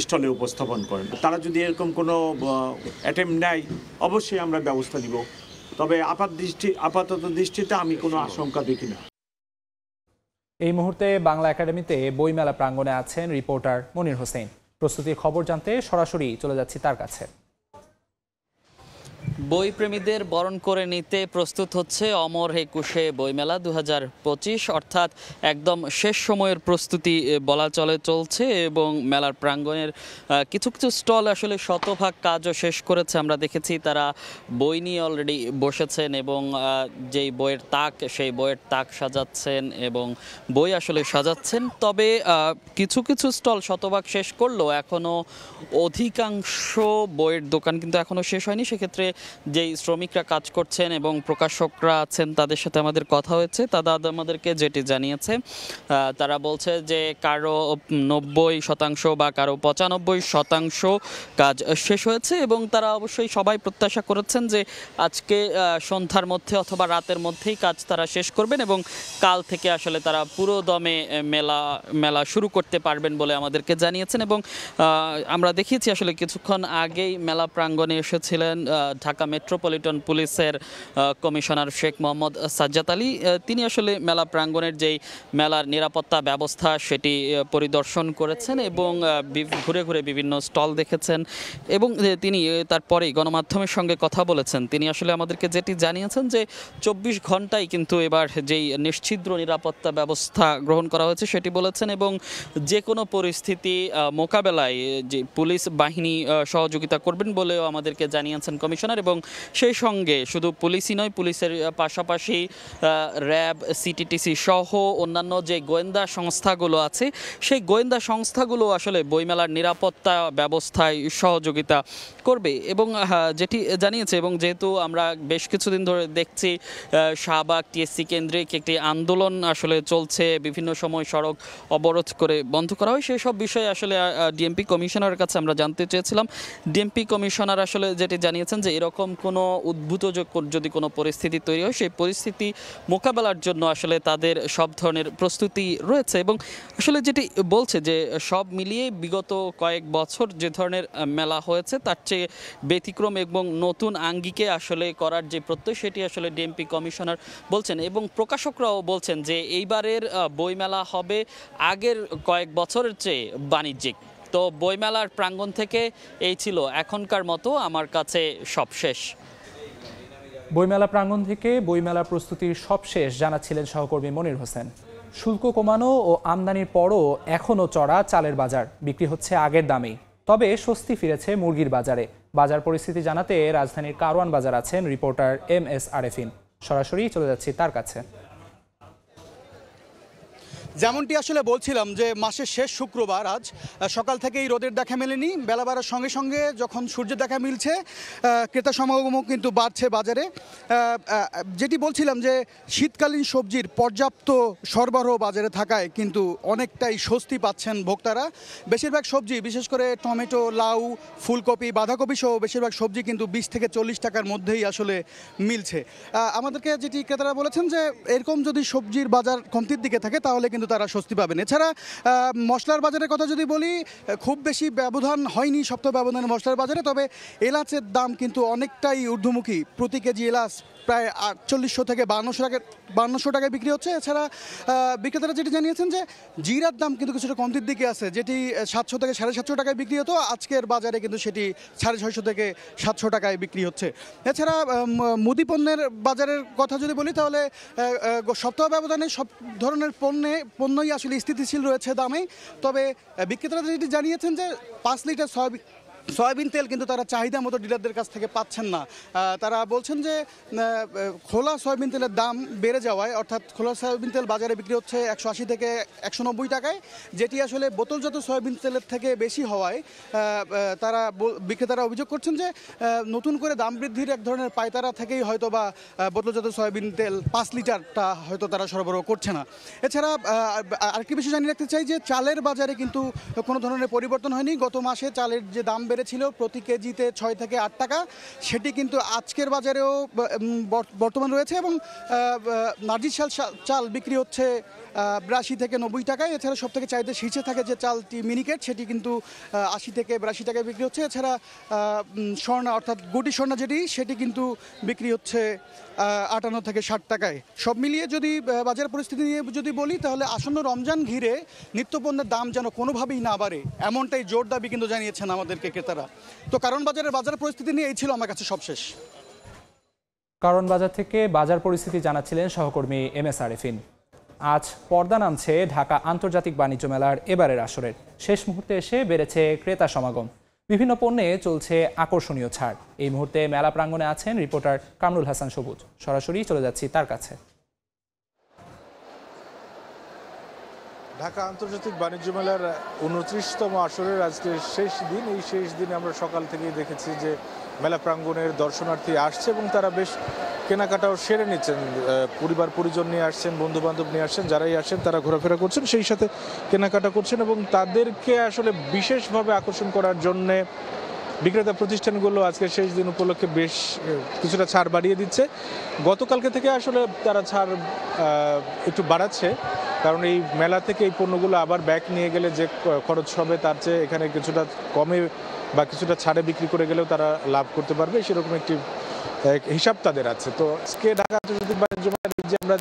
স্টলে উপস্থাপন করেন। তারা যদি এরকম কোনো অ্যাটেম্প নেয় অবশ্যই আমরা ব্যবস্থা নিব। তবে আপাতত দৃষ্টিতে আমি কোনো আশঙ্কা দেখি না। এই মুহূর্তে বাংলা একাডেমিতে বইমেলা প্রাঙ্গণে আছেন রিপোর্টার মনির হোসেন। প্রস্তুতির খবর জানতে সরাসরি চলে যাচ্ছি তার কাছে। বই প্রেমীদের বরণ করে নিতে প্রস্তুত হচ্ছে অমর একুশে বইমেলা 2025, অর্থাৎ একদম শেষ সময়ের প্রস্তুতি বলা চলছে এবং মেলার প্রাঙ্গণের কিছু কিছু স্টল আসলে শতভাগ কাজও শেষ করেছে। আমরা দেখেছি তারা বই নিয়ে অলরেডি বসেছেন এবং যেই বইয়ের তাক সেই বইয়ের তাক সাজাচ্ছেন এবং বই আসলে সাজাচ্ছেন। তবে কিছু কিছু স্টল শতভাগ শেষ করলেও এখনও অধিকাংশ বইয়ের দোকান কিন্তু এখনও শেষ হয়নি। সেক্ষেত্রে যেই শ্রমিকরা কাজ করছেন এবং প্রকাশকরা আছেন তাদের সাথে আমাদের কথা হয়েছে। তারা আমাদেরকে যেটি জানিয়েছে, তারা বলছে যে কারো 90% বা কারো 95% কাজ শেষ হয়েছে এবং তারা অবশ্যই সবাই প্রত্যাশা করেছেন যে আজকে সন্ধ্যার মধ্যে অথবা রাতের মধ্যেই কাজ তারা শেষ করবেন এবং কাল থেকে আসলে তারা পুরো দমে মেলা শুরু করতে পারবেন বলে আমাদেরকে জানিয়েছেন। এবং আমরা দেখিয়েছি আসলে কিছুক্ষণ আগেই মেলা প্রাঙ্গণে এসেছিলেন ঢাকা ঢাকা মেট্রোপলিটন পুলিশের কমিশনার শেখ মোহাম্মদ সাজ্জাদ আলী। তিনি আসলে মেলা প্রাঙ্গণের যেই মেলার নিরাপত্তা ব্যবস্থা সেটি পরিদর্শন করেছেন এবং ঘুরে ঘুরে বিভিন্ন স্টল দেখেছেন এবং তিনি তারপরেই গণমাধ্যমের সঙ্গে কথা বলেছেন। তিনি আসলে আমাদেরকে যেটি জানিয়েছেন যে 24 ঘন্টায় কিন্তু এবার যেই নিশ্ছিদ্র নিরাপত্তা ব্যবস্থা গ্রহণ করা হয়েছে সেটি বলেছেন এবং যে কোনো পরিস্থিতি মোকাবেলায় যে পুলিশ বাহিনী সহযোগিতা করবেন বলেও আমাদেরকে জানিয়েছেন কমিশনার। এবং সেই সঙ্গে শুধু পুলিশই নয়, পুলিশের পাশাপাশি র্যাব, সিটিটিসি সহ অন্যান্য যে গোয়েন্দা সংস্থাগুলো আছে সেই গোয়েন্দা সংস্থাগুলো আসলে বইমেলার নিরাপত্তা ব্যবস্থায় সহযোগিতা করবে এবং যেটি জানিয়েছে। এবং যেহেতু আমরা বেশ কিছুদিন ধরে দেখছি শাহবাগ টিএসসি কেন্দ্রিক একটি আন্দোলন আসলে চলছে, বিভিন্ন সময় সড়ক অবরোধ করে বন্ধ করা হয়, সেই সব বিষয়ে আসলে ডিএমপি কমিশনারের কাছে আমরা জানতে চেয়েছিলাম। ডিএমপি কমিশনার আসলে যেটি জানিয়েছেন যে এরকম কোনো উদ্ভূত যদি কোনো পরিস্থিতি তৈরি হয় সেই পরিস্থিতি মোকাবেলার জন্য আসলে তাদের সব ধরনের প্রস্তুতি রয়েছে। এবং আসলে যেটি বলছে যে সব মিলিয়ে বিগত কয়েক বছর যে ধরনের মেলা হয়েছে তার চেয়ে ব্যতিক্রম এবং নতুন আঙ্গিকে আসলে করার যে প্রত্যয় সেটি আসলে ডিএমপি কমিশনার বলছেন। এবং প্রকাশকরাও বলছেন যে এইবারের বইমেলা হবে আগের কয়েক বছরের চেয়ে বাণিজ্যিক। তো বইমেলার প্রাঙ্গণ থেকে এই ছিল এখনকার মতো আমার কাছে সব শেষ। বইমেলা প্রাঙ্গণ থেকে বইমেলা প্রস্তুতির সব শেষ জানাচ্ছিলেন সহকর্মী মনির হোসেন। শুল্ক কমানো ও আমদানির পরও এখনও চড়া চালের বাজার, বিক্রি হচ্ছে আগের দামেই। তবে স্বস্তি ফিরেছে মুরগির বাজারে। বাজার পরিস্থিতি জানাতে রাজধানীর কারওয়ান বাজার আছেন রিপোর্টার MS আরেফিন। সরাসরি চলে যাচ্ছি তার কাছে। যেমনটি আসলে বলছিলাম যে মাসের শেষ শুক্রবার আজ সকাল থেকেই রোদের দেখা মেলেনি। বেলা বাড়ার সঙ্গে সঙ্গে যখন সূর্যের দেখা মিলছে ক্রেতা সমাগমও কিন্তু বাড়ছে বাজারে। যেটি বলছিলাম যে শীতকালীন সবজির পর্যাপ্ত সরবরাহ বাজারে থাকায় কিন্তু অনেকটাই স্বস্তি পাচ্ছেন ভোক্তারা। বেশিরভাগ সবজি, বিশেষ করে টমেটো, লাউ, ফুলকপি, বাঁধাকপি সহ বেশিরভাগ সবজি কিন্তু 20 থেকে 40 টাকার মধ্যেই আসলে মিলছে। আমাদেরকে যেটি ক্রেতারা বলেছেন যে এরকম যদি সবজির বাজার কমতির দিকে থাকে তাহলে কিন্তু তারা স্বস্তি পাবেন। এছাড়া মশলার বাজারের কথা যদি বলি, খুব বেশি ব্যবধান হয়নি সপ্তাহ ব্যবধানে মশলার বাজারে, তবে এলাচের দাম কিন্তু অনেকটাই ঊর্ধ্বমুখী। প্রতি কেজি এলাচ প্রায় 4800 থেকে 5200 টাকায় বিক্রি হচ্ছে। এছাড়া বিক্রেতারা যেটি জানিয়েছেন যে জিরার দাম কিন্তু কিছুটা কমতির দিকে আছে, যেটি 700 থেকে 750 টাকায় বিক্রি হতো, আজকের বাজারে কিন্তু সেটি 650 থেকে 700 টাকায় বিক্রি হচ্ছে। এছাড়া মুদি পণ্যের বাজারের কথা যদি বলি তাহলে সপ্তাহ ব্যবধানে সব ধরনের পণ্যই আসলে স্থিতিশীল রয়েছে দামে। তবে বিক্রেতারা যেটি জানিয়েছেন যে 5 লিটার সয়াবিন তেল কিন্তু তারা চাহিদা মতো ডিলারদের কাছ থেকে পাচ্ছেন না। তারা বলছেন যে খোলা সয়াবিন তেলের দাম বেড়ে যাওয়ায়, অর্থাৎ খোলা সয়াবিন তেল বাজারে বিক্রি হচ্ছে 180 থেকে 190 টাকায়, যেটি আসলে বোতলজাত সয়াবিন তেলের থেকে বেশি হওয়ায় বিক্রেতারা অভিযোগ করছেন যে নতুন করে দাম বৃদ্ধির এক ধরনের পায়তারা থেকেই হয়তো বা বোতলজাত সয়াবিন তেল 5 লিটারটা হয়তো তারা সরবরাহ করছে না। এছাড়া আরেকটি বিষয় জানিয়ে রাখতে চাই যে চালের বাজারে কিন্তু কোনো ধরনের পরিবর্তন হয়নি। গত মাসে চালের যে দাম বেড়েছিল প্রতি কেজিতে 6 থেকে 8 টাকা, সেটি কিন্তু আজকের বাজারেও বর্তমান রয়েছে এবং নার্জিস চাল বিক্রি হচ্ছে 82 থেকে 90 টাকায়। এছাড়া সব থেকে চাহিদা শীর্ষে থাকে যে চালটি মিনিকেট, সেটি কিন্তু 80 থেকে 82 টাকায় বিক্রি হচ্ছে। এছাড়া স্বর্ণা, অর্থাৎ গুটি স্বর্ণা সেটি কিন্তু বিক্রি হচ্ছে 58 থেকে 60 টাকায়। সব মিলিয়ে যদি বাজার পরিস্থিতি নিয়ে যদি বলি তাহলে আসন্ন রমজান ঘিরে নিত্যপণ্যের দাম যেন কোনোভাবেই না বাড়ে, এমনটাই জোর দাবি কিন্তু জানিয়েছেন আমাদেরকে ক্রেতারা। তো কারণ বাজারের বাজার পরিস্থিতি নিয়ে এই ছিল আমার কাছে সবশেষ। কারণ বাজার থেকে বাজার পরিস্থিতি জানাচ্ছিলেন সহকর্মী MS আরেফিন। আজ পর্দা নামছে ঢাকা আন্তর্জাতিক বাণিজ্য মেলার এবারের আসরের। শেষ মুহূর্তে এসে বেড়েছে ক্রেতা সমাগম, বিভিন্ন পণ্যে চলছে আকর্ষণীয় ছাড়। এই মুহূর্তে মেলা প্রাঙ্গণে আছেন রিপোর্টার কামরুল হাসান সবুজ। সরাসরি চলে যাচ্ছি তার কাছে। ঢাকা আন্তর্জাতিক বাণিজ্য মেলার 29তম আসরের আজকে শেষ দিন। এই শেষ দিনে আমরা সকাল থেকেই দেখেছি যে মেলা প্রাঙ্গণের দর্শনার্থী আসছে এবং তারা বেশ কেনাকাটাও সেরে নিচ্ছেন। পরিবার পরিজন নিয়ে আসছেন, বন্ধু বান্ধব নিয়ে আসছেন, যারাই আসেন তারা ঘোরাফেরা করছেন, সেই সাথে কেনাকাটা করছেন এবং তাদেরকে আসলে বিশেষভাবে আকর্ষণ করার জন্যে বিক্রেতা প্রতিষ্ঠানগুলো আজকে শেষ দিন উপলক্ষে বেশ কিছুটা ছাড় বাড়িয়ে দিচ্ছে। গতকালকে থেকে আসলে তারা ছাড় একটু বাড়াচ্ছে, কারণ এই মেলা থেকে এই পণ্যগুলো আবার ব্যাক নিয়ে গেলে যে খরচ হবে তার চেয়ে এখানে কিছুটা কমে বা কিছুটা ছাড়ে বিক্রি করে গেলেও তারা লাভ করতে পারবে, সেরকম একটি হিসাব তাদের আছে। তো আজকে ঢাকা আন্তর্জাতিক বাণিজ্য মেলায় যে আমরা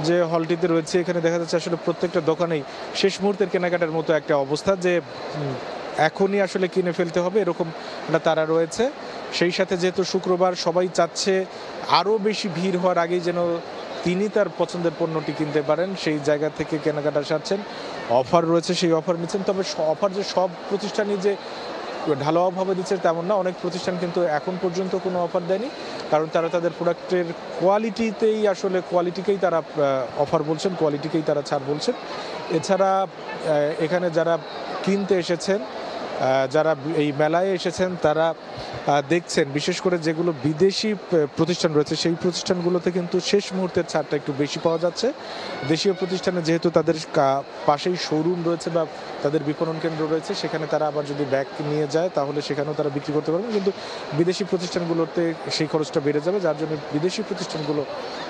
যে হলটিতে রয়েছে এখানে দেখা যাচ্ছে আসলে প্রত্যেকটা দোকানেই শেষ মুহূর্তের কেনাকাটার মতো একটা অবস্থা, যে এখনই আসলে কিনে ফেলতে হবে এরকম একটা তারা রয়েছে। সেই সাথে যেহেতু শুক্রবার সবাই চাচ্ছে আরও বেশি ভিড় হওয়ার আগেই যেন তিনি তার পছন্দের পণ্যটি কিনতে পারেন, সেই জায়গা থেকে কেনাকাটা সারছেন। অফার রয়েছে, সেই অফার নিচ্ছেন। তবে অফার যে সব প্রতিষ্ঠানই যে ঢালাওভাবে দিচ্ছে তেমন না। অনেক প্রতিষ্ঠান কিন্তু এখন পর্যন্ত কোনো অফার দেয়নি, কারণ তারা তাদের প্রোডাক্টের কোয়ালিটিতেই আসলে কোয়ালিটিকেই তারা অফার বলছেন, কোয়ালিটিকেই তারা ছাড় বলছেন। এছাড়া এখানে যারা কিনতে এসেছেন, যারা এই মেলায় এসেছেন তারা দেখছেন বিশেষ করে যেগুলো বিদেশি প্রতিষ্ঠান রয়েছে সেই প্রতিষ্ঠানগুলোতে কিন্তু শেষ মুহূর্তের ছাড়টা একটু বেশি পাওয়া যাচ্ছে। দেশীয় প্রতিষ্ঠানে যেহেতু তাদের পাশেই শোরুম রয়েছে বা তাদের বিপণন কেন্দ্র রয়েছে, সেখানে তারা আবার যদি ব্যাগ নিয়ে যায় তাহলে সেখানেও তারা বিক্রি করতে পারবে, কিন্তু বিদেশি প্রতিষ্ঠানগুলোতে সেই খরচটা বেড়ে যাবে, যার জন্য বিদেশি প্রতিষ্ঠানগুলো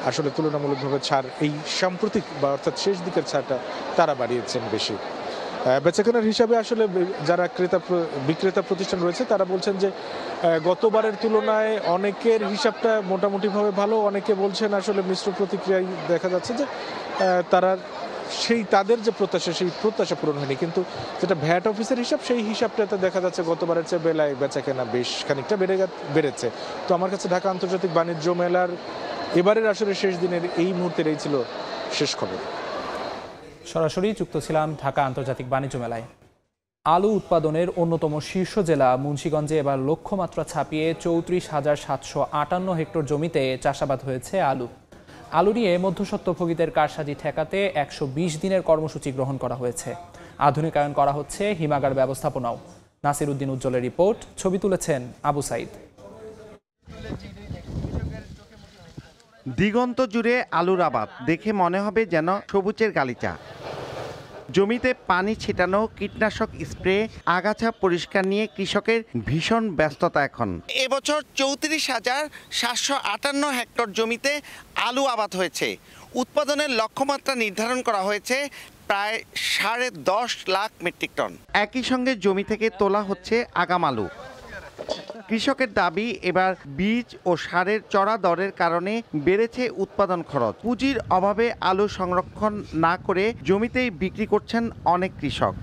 আসলে তুলনামূলকভাবে ছাড় এই সাম্প্রতিক বা অর্থাৎ শেষ দিকের ছাড়টা তারা বাড়িয়েছেন বেশি। বেচাকেনার হিসাবে আসলে যারা বিক্রেতা প্রতিষ্ঠান রয়েছে তারা বলছেন যে গতবারের তুলনায় অনেকের হিসাবটা মোটামুটিভাবে ভালো, অনেকে বলছেন আসলে মিশ্র প্রতিক্রিয়ায় দেখা যাচ্ছে যে তারা তাদের যে প্রত্যাশা সেই প্রত্যাশা পূরণ হয়নি, কিন্তু যেটা ভ্যাট অফিসের হিসাব সেই হিসাবটাতে দেখা যাচ্ছে গতবারের চেয়ে বেলায় বেচাকেনা বেশ খানিকটা বেড়েছে। তো আমার কাছে ঢাকা আন্তর্জাতিক বাণিজ্য মেলার এবারের আসলে শেষ দিনের এই মুহূর্তের এই ছিল শেষ খবর। সরাসরি যুক্ত ছিলাম ঢাকা আন্তর্জাতিক বাণিজ্য মেলায়। আলু উৎপাদনের অন্যতম শীর্ষ জেলা মুন্সিগঞ্জে এবার লক্ষ্যমাত্রা ছাপিয়ে 34,758 হেক্টর জমিতে চাষাবাদ হয়েছে আলু নিয়ে মধ্যস্বত্বভোগীদের কারসাজি ঠেকাতে 120 দিনের কর্মসূচি গ্রহণ করা হয়েছে। আধুনিকায়ন করা হচ্ছে হিমাগার ব্যবস্থাপনাও। নাসির উদ্দিন উজ্জ্বলের রিপোর্ট, ছবি তুলেছেন আবু সাইদ। দিগন্ত জুড়ে আলুর আবাদ দেখে মনে হবে যেন সবুজের গালিচা। জমিতে পানি ছিটানো, কীটনাশক স্প্রে, আগাছা পরিষ্কার নিয়ে কৃষকের ভীষণ ব্যস্ততা এখন। এবছর 34,758 হেক্টর জমিতে আলু আবাদ হয়েছে। উৎপাদনের লক্ষ্যমাত্রা নির্ধারণ করা হয়েছে প্রায় 10.5 লাখ মেট্রিক টন। একই সঙ্গে জমি থেকে তোলা হচ্ছে আগাম আলু। কৃষকের দাবি, এবার বীজ ও সারের চড়া দরের কারণে বেড়েছে উৎপাদন খরচ। পুঁজির অভাবে আলু সংরক্ষণ না করে জমিতেই বিক্রি করছেন অনেক কৃষক।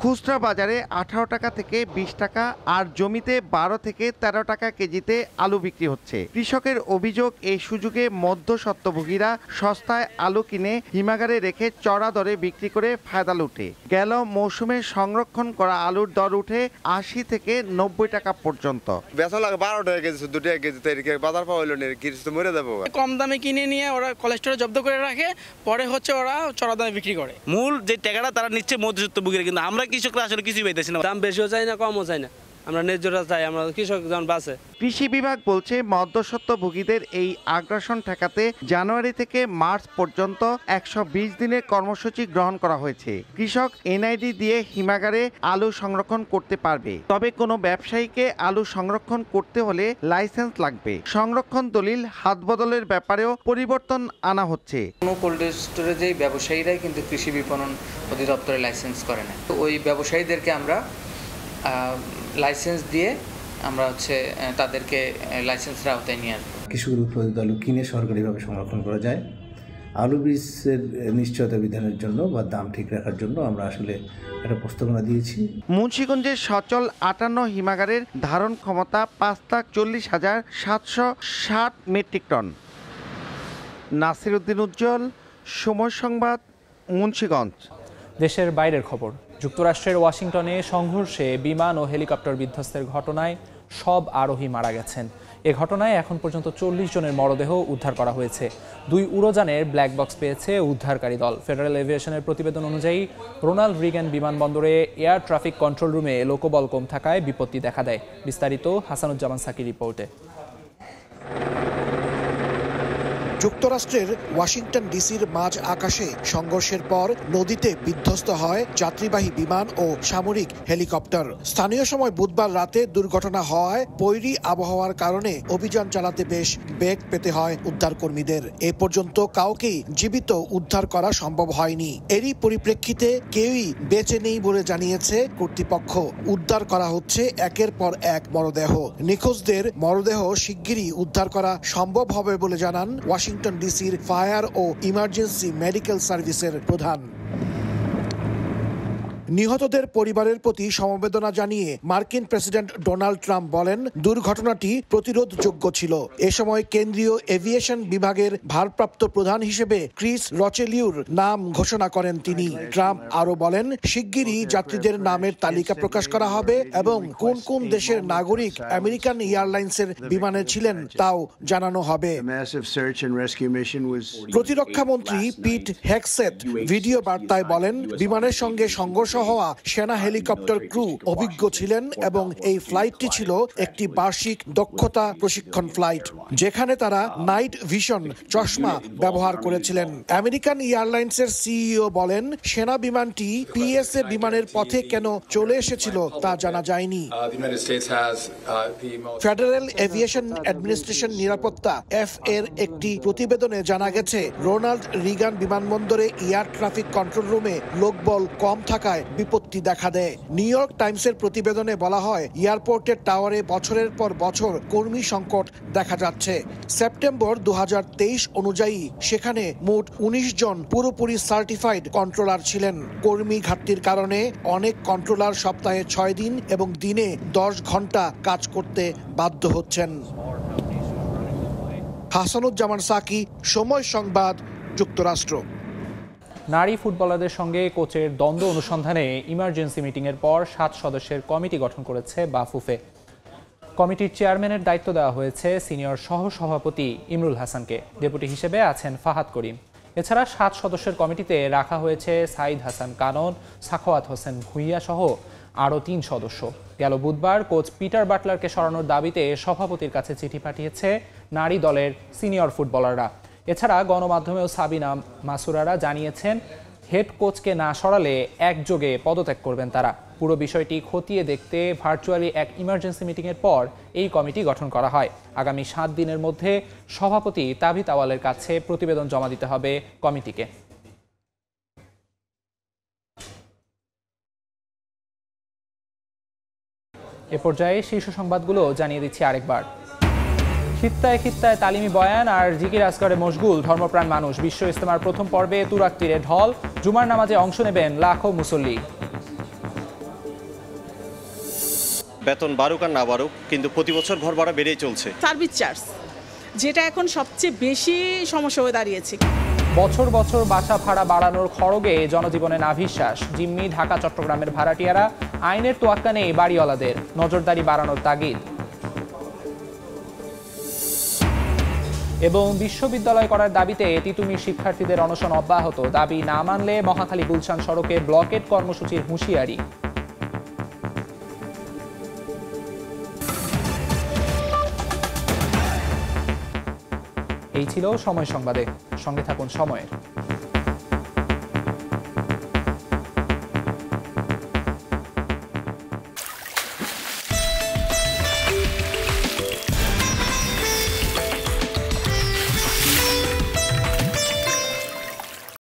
খুচরা বাজারে 18 টাকা থেকে 20 টাকা আর জমিতে 12 থেকে 13 টাকা কেজিতে আলু বিক্রি হচ্ছে। কৃষকের অভিযোগ, এই সুযোগে মধ্যস্বত্বভোগীরা সস্তায় আলু কিনে হিমাগারে রেখে চড়া দরে বিক্রি করে ফায়দা লুটে। গেল মৌসুমে সংরক্ষণ করা আলুর দর উঠে 80 থেকে 90 টাকা পর্যন্ত। বেচা লাগে 12 টাকা কেজি, 2 টাকা কেজি, বাজার পাওয়া হইল না, কিছু মরে যাবো। কম দামে কিনে নিয়ে ওরা কোলেস্টোরে জব্দ করে রাখে, পরে হচ্ছে ওরা চড়া দামে বিক্রি করে। মূল যে টাকাটা তারা নিচ্ছে মধ্যস্বত্বভোগীরা, কিন্তু আমরা কৃষকরা আসলে কিছুই পাইতেছি না। দাম বেশিও চাই না, কমও চাই না, আমরা ন্যায্যতা চাই, আমরা কৃষক জন বাঁচে। কৃষি বিভাগ বলছে মধ্যস্বত্বভোগীদের এই আগ্রাসন ঠেকাতে জানুয়ারি থেকে মার্চ পর্যন্ত 120 দিনের কর্মসূচি গ্রহণ করা হয়েছে। কৃষক এনআইডি দিয়ে হিমাগারে আলু সংরক্ষণ করতে পারবে, তবে কোনো ব্যবসায়ীকে আলু সংরক্ষণ করতে হলে লাইসেন্স লাগবে। সংরক্ষণ দলিল হাত বদলের ব্যাপারেও পরিবর্তন আনা হচ্ছে। কোনো কোল্ড স্টোরেজেই ব্যবসায়ীরাই কিন্তু কৃষি বিপণন অধিদপ্তরে লাইসেন্স করে না। তো ওই ব্যবসায়ীদেরকে আমরা লাইসেন্স দিয়ে আমরা তাদেরকে লাইসেন্সের আওতায় নিয়ে আসবো। কৃষকের উৎপাদিত আলু কিনে সরকারিভাবে সংরক্ষণ করা যায়। আলু বীজের নিশ্চয়তা বিধানের জন্য বা দাম ঠিক রাখার জন্য আমরা আসলে একটা প্রস্তাবনা দিয়েছি। মুন্সিগঞ্জের সচল 58 হিমাগারের ধারণ ক্ষমতা 5,40,760 মেট্রিক টন। নাসির উদ্দিন উজ্জ্বল, সময় সংবাদ, মুন্সিগঞ্জ। দেশের বাইরের খবর। যুক্তরাষ্ট্রের ওয়াশিংটনে সংঘর্ষে বিমান ও হেলিকপ্টার বিধ্বস্তের ঘটনায় সব আরোহী মারা গেছেন। এ ঘটনায় এখন পর্যন্ত 40 জনের মরদেহ উদ্ধার করা হয়েছে। 2 উড়োযানের ব্ল্যাক বক্স পেয়েছে উদ্ধারকারী দল। ফেডারেল এভিয়েশনের প্রতিবেদন অনুযায়ী রোনাল্ড রিগান বিমানবন্দরে এয়ার ট্রাফিক কন্ট্রোল রুমে লোকবল কম থাকায় বিপত্তি দেখা দেয়। বিস্তারিত হাসানুজ্জামান সাকির রিপোর্টে। যুক্তরাষ্ট্রের ওয়াশিংটন ডিসির মাঝ আকাশে সংঘর্ষের পর নদীতে বিধ্বস্ত হয় যাত্রীবাহী বিমান ও সামরিক হেলিকপ্টার। স্থানীয় সময় বুধবার রাতে দুর্ঘটনা হওয়ায় বৈরী আবহাওয়ার কারণে অভিযান চালাতে বেশ বেগ পেতে হয় উদ্ধারকর্মীদের। এ পর্যন্ত কাউকেই জীবিত উদ্ধার করা সম্ভব হয়নি। এরই পরিপ্রেক্ষিতে কেউই বেঁচে নেই বলে জানিয়েছে কর্তৃপক্ষ। উদ্ধার করা হচ্ছে একের পর এক মরদেহ। নিখোঁজদের মরদেহ শিগগিরই উদ্ধার করা সম্ভব হবে বলে জানান ওয়াশিংটন ডিসির ফায়ার ও ইমার্জেন্সি মেডিকেল সার্ভিসের প্রধান। নিহতদের পরিবারের প্রতি সমবেদনা জানিয়ে মার্কিন প্রেসিডেন্ট ডোনাল্ড ট্রাম্প বলেন, দুর্ঘটনাটি প্রতিরোধযোগ্য ছিল। এ সময় কেন্দ্রীয় এভিয়েশন বিভাগের ভারপ্রাপ্ত প্রধান হিসেবে ক্রিস রচেলিউর নাম ঘোষণা করেন তিনি। ট্রাম্প আরও বলেন, শিগগিরই যাত্রীদের নামের তালিকা প্রকাশ করা হবে এবং কোন কোন দেশের নাগরিক আমেরিকান এয়ারলাইন্সের বিমানে ছিলেন তাও জানানো হবে। প্রতিরক্ষা মন্ত্রী পিট হেগসেথ ভিডিও বার্তায় বলেন, বিমানের সঙ্গে সংঘর্ষ হওয়া সেনা হেলিকপ্টার ক্রু অভিজ্ঞ ছিলেন এবং এই ফ্লাইটটি ছিল একটি বার্ষিক দক্ষতা প্রশিক্ষণ ফ্লাইট, যেখানে তারা নাইট ভিশন চশমা ব্যবহার করেছিলেন। আমেরিকান এয়ারলাইন্সের সিইও বলেন, সেনা বিমানটি পিএসএ বিমানের পথে কেন চলে এসেছিল তা জানা যায়নি। ফেডারেল এভিয়েশন অ্যাডমিনিস্ট্রেশন নিরাপত্তা এফ এর একটি প্রতিবেদনে জানা গেছে, রোনাল্ড রিগান বিমানবন্দরে এয়ার ট্রাফিক কন্ট্রোল রুমে লোকবল কম থাকায় বিপত্তি দেখা দেয়। নিউ ইয়র্ক টাইমসের প্রতিবেদনে বলা হয়, এয়ারপোর্টের টাওয়ারে বছরের পর বছর কর্মী সংকট দেখা যাচ্ছে। সেপ্টেম্বর 2023 অনুযায়ী সেখানে মোট 19 জন পুরোপুরি সার্টিফাইড কন্ট্রোলার ছিলেন। কর্মী ঘাটতির কারণে অনেক কন্ট্রোলার সপ্তাহে 6 দিন এবং দিনে 10 ঘন্টা কাজ করতে বাধ্য হচ্ছেন। হাসানুজ্জামান সাকি, সময় সংবাদ, যুক্তরাষ্ট্র। নারী ফুটবলারদের সঙ্গে কোচের দ্বন্দ্ব অনুসন্ধানে ইমার্জেন্সি মিটিংয়ের পর 7 সদস্যের কমিটি গঠন করেছে বাফুফে। কমিটির চেয়ারম্যানের দায়িত্ব দেওয়া হয়েছে সিনিয়র সহসভাপতি ইমরুল হাসানকে। ডেপুটি হিসেবে আছেন ফাহাদ করিম। এছাড়া 7 সদস্যের কমিটিতে রাখা হয়েছে সাইদ হাসান কানন, সাখাওয়াত হোসেন ভুইয়া সহ আরও 3 সদস্য। গেল বুধবার কোচ পিটার বাটলারকে সরানোর দাবিতে সভাপতির কাছে চিঠি পাঠিয়েছে নারী দলের সিনিয়র ফুটবলাররা। এছাড়া গণমাধ্যমেও সাবিনা মাসুরারা জানিয়েছেন, হেড কোচকে না সরালে একযোগে পদত্যাগ করবেন তারা। পুরো বিষয়টি খতিয়ে দেখতে ভার্চুয়ালি এক ইমার্জেন্সি মিটিংয়ের পর এই কমিটি গঠন করা হয়। আগামী 7 দিনের মধ্যে সভাপতি তাবিত আওয়ালের কাছে প্রতিবেদন জমা দিতে হবে কমিটিকে। এ পর্যায়ে শীর্ষ সংবাদগুলো জানিয়ে দিচ্ছি আরেকবার। খিত্তায় খিত্তায় তালিমি বয়ান আর জিকির আসগারে মশগুল ধর্মপ্রাণ মানুষ। বিশ্ব ইজতেমার প্রথম পর্বে তুরাগ তীরে ঢল, জুমার নামাজে অংশ নেবেন লাখো মুসল্লি। বেতন বাড়ুক আর না বাড়ুক, কিন্তু প্রতি বছর ঘর ভাড়া বেড়েই চলছে। সার্ভিস চার্জ যেটা এখন সবচেয়ে বেশি সমস্যা হয়ে দাঁড়িয়েছে। বছর বছর বাসা ভাড়া বাড়ানোর খড়গে জনজীবনে নাভিশ্বাস। জিম্মি, ঢাকা, চট্টগ্রামের ভাড়াটিয়ারা আইনের তোয়াক্কা নেই বাড়িওয়ালাদের, নজরদারি বাড়ানোর তাগিদ। এবং বিশ্ববিদ্যালয় করার দাবিতে তিতুমির শিক্ষার্থীদের অনশন অব্যাহত। দাবি না মানলে মহাখালী গুলশান সড়কে ব্লকেট কর্মসূচির হুঁশিয়ারি। এই ছিল সময় সংবাদে। সঙ্গে থাকুন সময়ের।